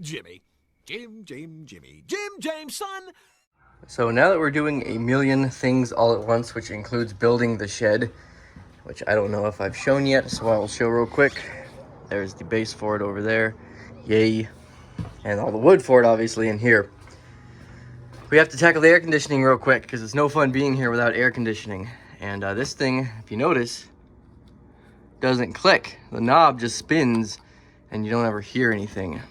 Jimmy. Jimmy. Jim, James, son. So now that we're doing a million things all at once, which includes building the shed, which I don't know if I've shown yet, so I'll show real quick. There's the base for it over there. Yay. And all the wood for it, obviously, in here. We have to tackle the air conditioning real quick, because it's no fun being here without air conditioning. And this thing, if you notice, doesn't click. The knob just spins, and you don't ever hear anything.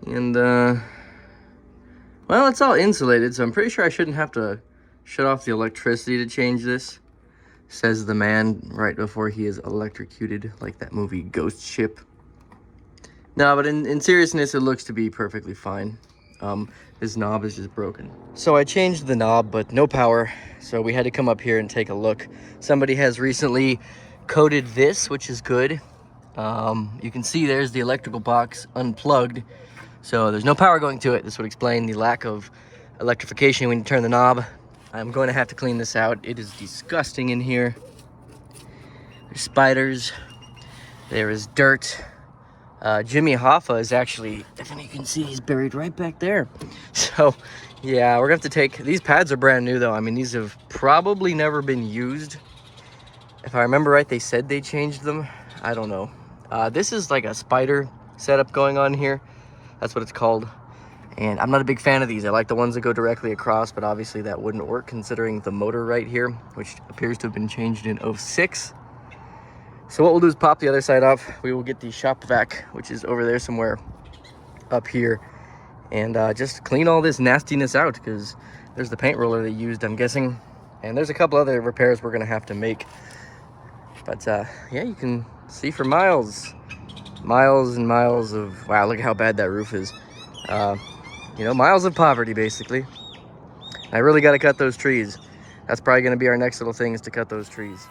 And, well, it's all insulated, so I'm pretty sure I shouldn't have to shut off the electricity to change this, says the man right before he is electrocuted, like that movie Ghost Ship. No, but in seriousness, it looks to be perfectly fine. This knob is just broken. So I changed the knob, but no power, so we had to come up here and take a look. Somebody has recently coated this, which is good. You can see there's the electrical box unplugged, so there's no power going to it. This would explain the lack of electrification when you turn the knob. I'm going to have to clean this out. It is disgusting in here. There's spiders. There is dirt. Jimmy Hoffa is actually, if you can see, he's buried right back there. So, yeah, we're going to have to take... These pads are brand new, though. I mean, these have probably never been used. If I remember right, they said they changed them. I don't know. This is like a spider setup going on here. That's what it's called. And I'm not a big fan of these. I like the ones that go directly across, but obviously that wouldn't work considering the motor right here, which appears to have been changed in 06. So what we'll do is pop the other side off. We will get the shop vac, which is over there somewhere up here, and just clean all this nastiness out, because there's the paint roller they used, I'm guessing. And there's a couple other repairs we're gonna have to make. But yeah, you can see for miles and miles of, wow, look at how bad that roof is. You know, miles of poverty, basically. I really got to cut those trees. That's probably going to be our next little thing, is to cut those trees.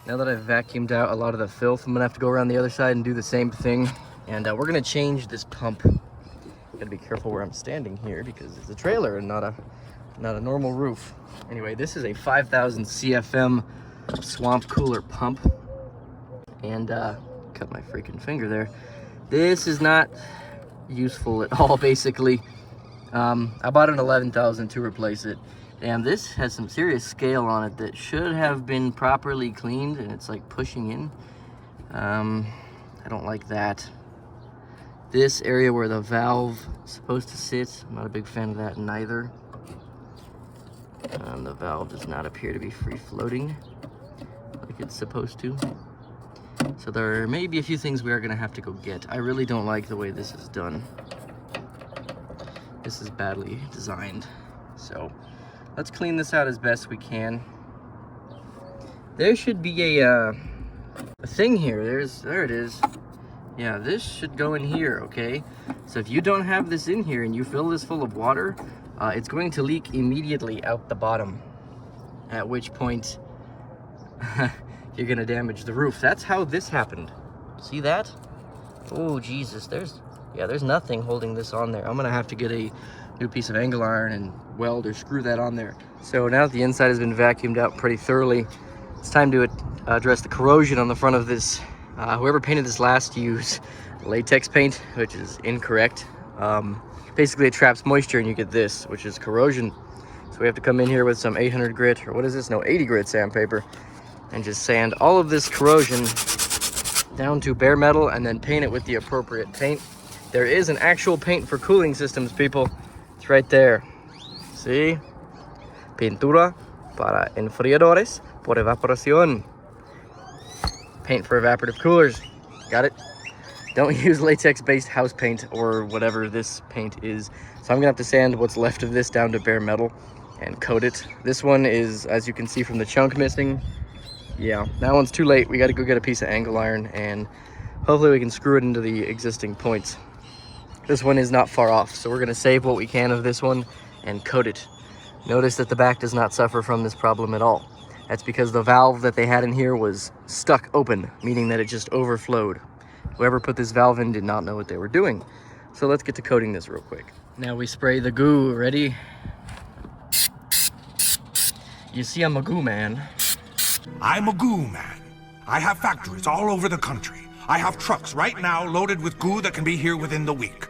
Now that I've vacuumed out a lot of the filth, I'm going to have to go around the other side and do the same thing. And we're going to change this pump. Got to be careful where I'm standing here, because it's a trailer and not a normal roof. Anyway, this is a 5,000 CFM swamp cooler pump. And cut my freaking finger there. This is not useful at all, basically. I bought an 11,000 to replace it. And this has some serious scale on it that should have been properly cleaned, and it's like pushing in. I don't like that. This area where the valve is supposed to sit, I'm not a big fan of that neither. The valve does not appear to be free floating like it's supposed to. So there may be a few things we are going to have to go get. I really don't like the way this is done. This is badly designed. So let's clean this out as best we can. There should be a thing here. There it is. Yeah, this should go in here, okay? So if you don't have this in here and you fill this full of water, it's going to leak immediately out the bottom. At which point, you're gonna damage the roof. That's how this happened. See that? Oh, Jesus, there's nothing holding this on there. I'm gonna have to get a new piece of angle iron and weld or screw that on there. So now that the inside has been vacuumed out pretty thoroughly, it's time to address the corrosion on the front of this. Whoever painted this last used latex paint, which is incorrect. Basically it traps moisture and you get this, which is corrosion. So we have to come in here with some 800 grit, or what is this? No, 80 grit sandpaper, and just sand all of this corrosion down to bare metal and then paint it with the appropriate paint. There is an actual paint for cooling systems, people. It's right there. See? Pintura para enfriadores por evaporación. Paint for evaporative coolers. Got it? Don't use latex-based house paint or whatever this paint is. So I'm gonna have to sand what's left of this down to bare metal and coat it. This one is, as you can see from the chunk missing, yeah, that one's too late. We got to go get a piece of angle iron and hopefully we can screw it into the existing points. This one is not far off, so we're going to save what we can of this one and coat it. Notice that the back does not suffer from this problem at all. That's because the valve that they had in here was stuck open, meaning that it just overflowed. Whoever put this valve in did not know what they were doing. So let's get to coating this real quick. Now we spray the goo. Ready? You see, I'm a goo man. I'm a goo man. I have factories all over the country. I have trucks right now loaded with goo that can be here within the week.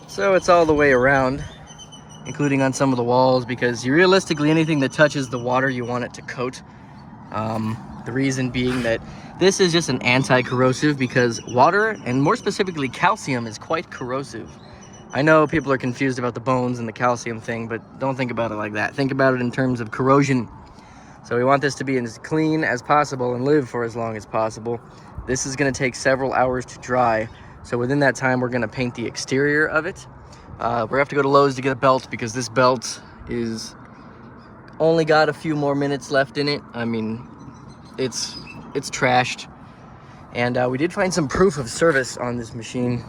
So it's all the way around, including on some of the walls, because realistically anything that touches the water you want it to coat. The reason being that this is just an anti-corrosive, because water, and more specifically calcium, is quite corrosive. I know people are confused about the bones and the calcium thing, but don't think about it like that. Think about it in terms of corrosion. So we want this to be as clean as possible and live for as long as possible. This is going to take several hours to dry. So within that time, we're going to paint the exterior of it. We're going to have to go to Lowe's to get a belt, because this belt is only got a few more minutes left in it. I mean, it's trashed. And we did find some proof of service on this machine.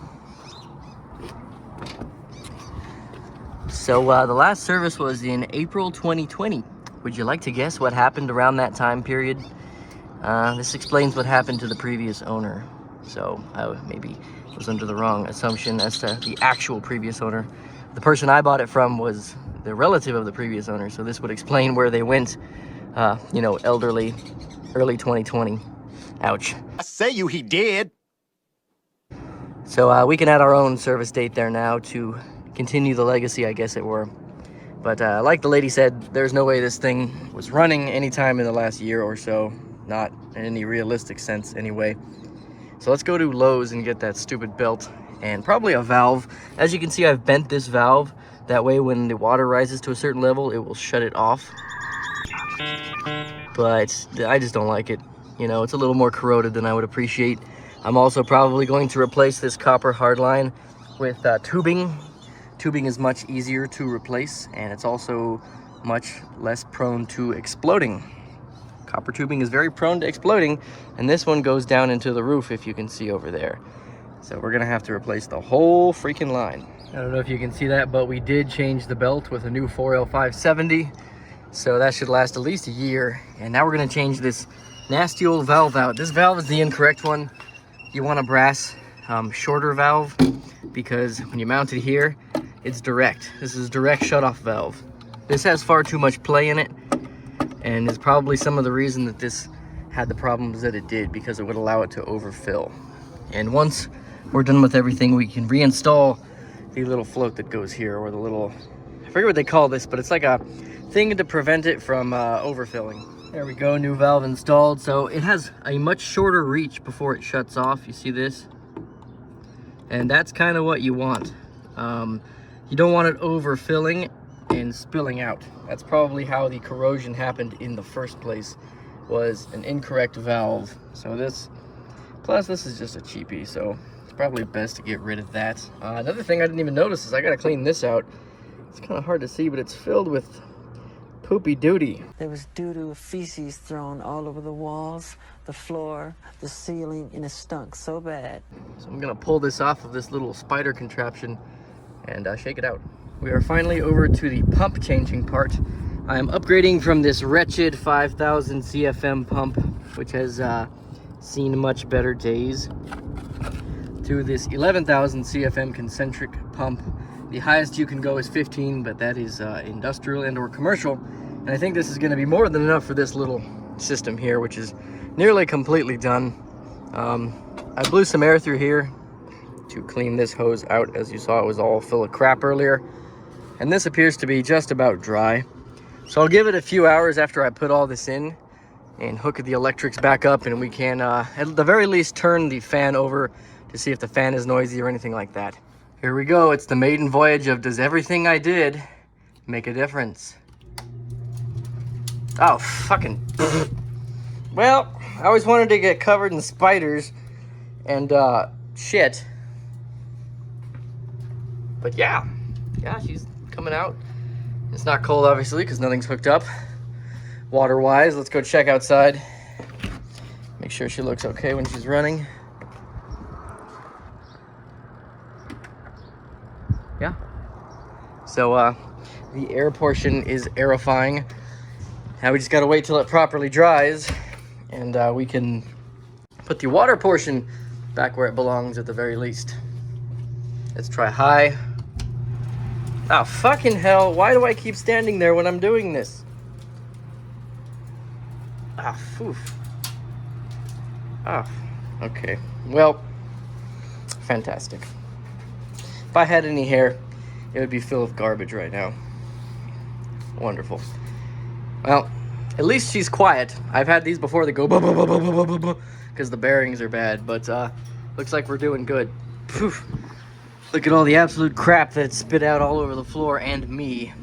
So the last service was in April 2020. Would you like to guess what happened around that time period? This explains what happened to the previous owner. So I maybe was under the wrong assumption as to the actual previous owner. The person I bought it from was the relative of the previous owner, so this would explain where they went, you know, elderly, early 2020. Ouch. I say he did. So we can add our own service date there now to continue the legacy, I guess it were. But like the lady said, there's no way this thing was running anytime in the last year or so. Not in any realistic sense anyway. So let's go to Lowe's and get that stupid belt and probably a valve. As you can see, I've bent this valve. That way when the water rises to a certain level, it will shut it off. But I just don't like it. You know, it's a little more corroded than I would appreciate. I'm also probably going to replace this copper hardline with tubing. Tubing is much easier to replace, and it's also much less prone to exploding. Copper tubing is very prone to exploding, and this one goes down into the roof, if you can see over there. So we're gonna have to replace the whole freaking line. I don't know if you can see that, but we did change the belt with a new 4L570. So that should last at least a year. And now we're gonna change this nasty old valve out. This valve is the incorrect one. You want a brass shorter valve, because when you mount it here, it's direct. This is direct shut-off valve. This has far too much play in it, and is probably some of the reason that this had the problems that it did, because it would allow it to overfill. And once we're done with everything, we can reinstall the little float that goes here, or the little, I forget what they call this, but it's like a thing to prevent it from overfilling. There we go, new valve installed. So it has a much shorter reach before it shuts off. You see this? And that's kind of what you want. You don't want it overfilling and spilling out. That's probably how the corrosion happened in the first place, was an incorrect valve. So this, plus this is just a cheapie, so it's probably best to get rid of that. Another thing I didn't even notice is I gotta clean this out. It's kind of hard to see, but it's filled with poopy duty. There was doo-doo, feces thrown all over the walls, the floor, the ceiling, and it stunk so bad. So I'm gonna pull this off of this little spider contraption and shake it out. We are finally over to the pump changing part. I am upgrading from this wretched 5,000 CFM pump, which has seen much better days, to this 11,000 CFM concentric pump. The highest you can go is 15, but that is industrial and or commercial. And I think this is gonna be more than enough for this little system here, which is nearly completely done. I blew some air through here to clean this hose out. As you saw, it was all full of crap earlier. And this appears to be just about dry. So I'll give it a few hours after I put all this in and hook the electrics back up, and we can at the very least turn the fan over to see if the fan is noisy or anything like that. Here we go. It's the maiden voyage of does everything I did make a difference? Oh, fucking. Well, I always wanted to get covered in spiders and shit. But yeah, she's coming out. It's not cold, obviously, because nothing's hooked up water-wise. Let's go check outside. Make sure she looks okay when she's running. Yeah. So the air portion is aerifying. Now we just gotta wait till it properly dries, and we can put the water portion back where it belongs at the very least. Let's try high. Oh, fucking hell. Why do I keep standing there when I'm doing this? Ah, poof. Ah, okay. Well, fantastic. If I had any hair, it would be full of garbage right now. Wonderful. Well, at least she's quiet. I've had these before that go because the bearings are bad, but looks like we're doing good. Poof. Look at all the absolute crap that's spit out all over the floor and me.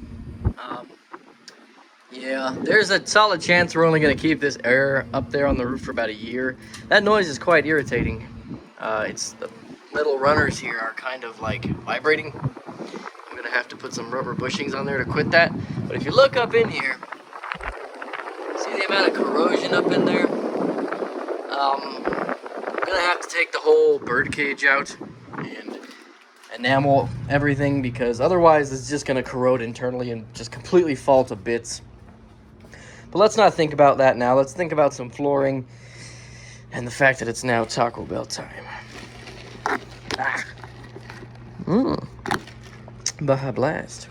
Yeah, there's a solid chance we're only going to keep this air up there on the roof for about a year. That noise is quite irritating. It's the metal runners here are kind of like vibrating. I'm going to have to put some rubber bushings on there to quit that. But if you look up in here, see the amount of corrosion up in there? I'm going to have to take the whole bird cage out and enamel everything, because otherwise it's just going to corrode internally and just completely fall to bits. But let's not think about that now. Let's think about some flooring and the fact that it's now Taco Bell time. Baja Blast.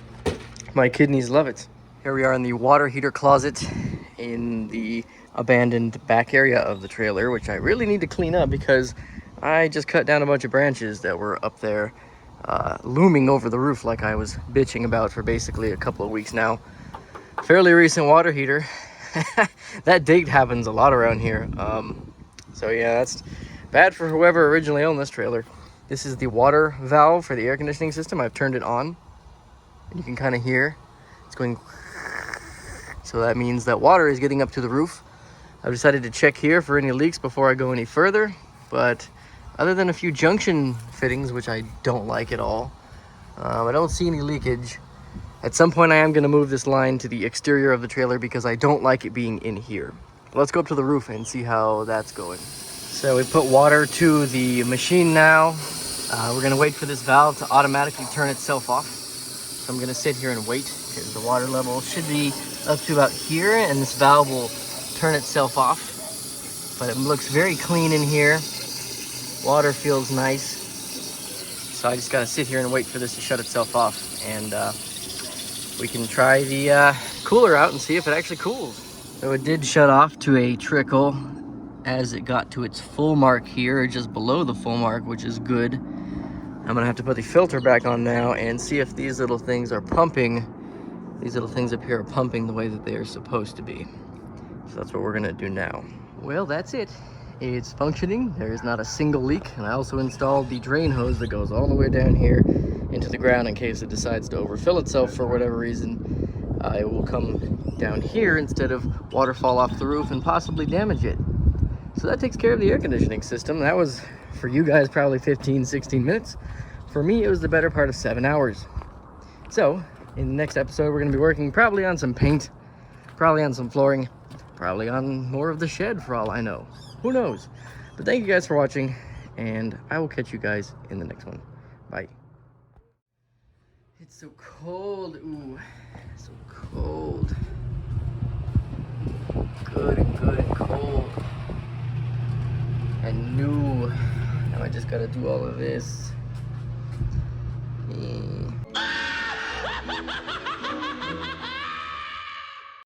My kidneys love it. Here we are in the water heater closet in the abandoned back area of the trailer, which I really need to clean up because I just cut down a bunch of branches that were up there looming over the roof like I was bitching about for basically a couple of weeks now. Fairly recent water heater. That date happens a lot around here. So yeah, that's bad for whoever originally owned this trailer. This is the water valve for the air conditioning system. I've turned it on, and you can kind of hear it's going. So that means that water is getting up to the roof. I've decided to check here for any leaks before I go any further, but other than a few junction fittings, which I don't like at all, I don't see any leakage. At some point I am going to move this line to the exterior of the trailer because I don't like it being in here. Let's go up to the roof and see how that's going. So we put water to the machine now. We're going to wait for this valve to automatically turn itself off. So I'm going to sit here and wait because the water level should be up to about here, and this valve will turn itself off. But it looks very clean in here. Water feels nice. So I just got to sit here and wait for this to shut itself off, and we can try the cooler out and see if it actually cools. So it did shut off to a trickle as it got to its full mark here, just below the full mark, which is good. I'm gonna have to put the filter back on now and see if these little things are pumping. These little things up here are pumping the way that they are supposed to be. So that's what we're gonna do now. Well, that's it. It's functioning. There is not a single leak. And I also installed the drain hose that goes all the way down here into the ground in case it decides to overfill itself for whatever reason. It will come down here instead of waterfall off the roof and possibly damage it. So that takes care of the air conditioning system. That was, for you guys, probably 15, 16 minutes. For me, it was the better part of 7 hours. So, in the next episode, we're going to be working probably on some paint, probably on some flooring, probably on more of the shed for all I know. Who knows? But thank you guys for watching, and I will catch you guys in the next one. Bye. It's so cold. Ooh, so cold. Good and cold. And new. Now I just gotta do all of this.